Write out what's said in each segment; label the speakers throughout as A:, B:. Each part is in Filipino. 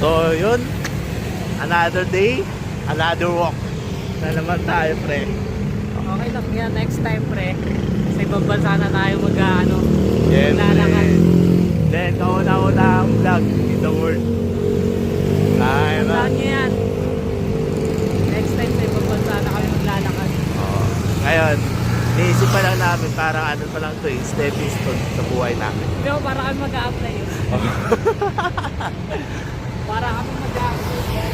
A: So yun, another day, another walk na naman tayo, pre.
B: Okay lang yan, next time pre. Sa ibang bansa na tayo
A: Yes,
B: maglalakad.
A: then kauna-una ang vlog in the world. Ay, ba?
B: Saan nyo yan? Next time sa ibang bansa na kami maglalakad.
A: Ngayon, naisip pa lang namin, parang ano pa lang to eh, stepping stone sa buhay namin.
B: Hindi ako para kami mag-a-apply yun. Para kami mag-a-apply yan.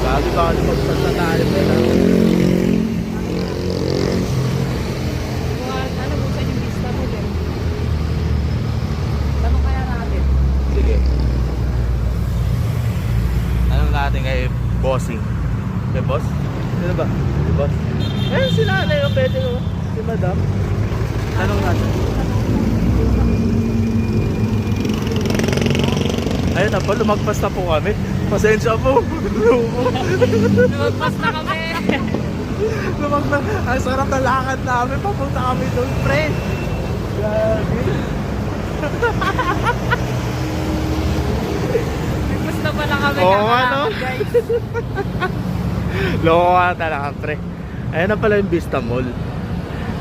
A: Bago ba ako magpag na tayo, pre?
B: Ano mo sa yung vista mo din? Tanong kaya natin.
A: Sige. Anong natin kay bossing? Kay boss? Sino ba? Si boss? Eh, si nanay yung pwede ko. Si madam. Anong natin? Ayun na po, lumagpas na po kami. Pasensya po.
B: Lumagpas na kami.
A: Lumagpas. Ang sarap na lakad namin. Papunta kami doon, pre. Grabe.
B: Lumagpas na pala kami.
A: Oo,
B: Kakalakad,
A: ano?
B: guys.
A: Loko ka talaga, pre. Ayun na pala yung Vista Mall.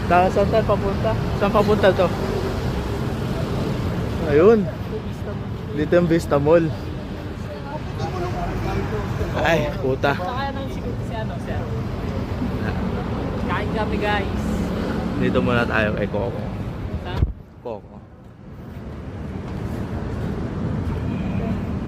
A: Saan tayo papunta? Saan papunta to? Ayun. Dito yung Vista Mall. Ay, puta.
B: Kaya nang siguro si sir. Kain kami guys.
A: Dito muna tayo kay Coco.
B: Sa?
A: Coco.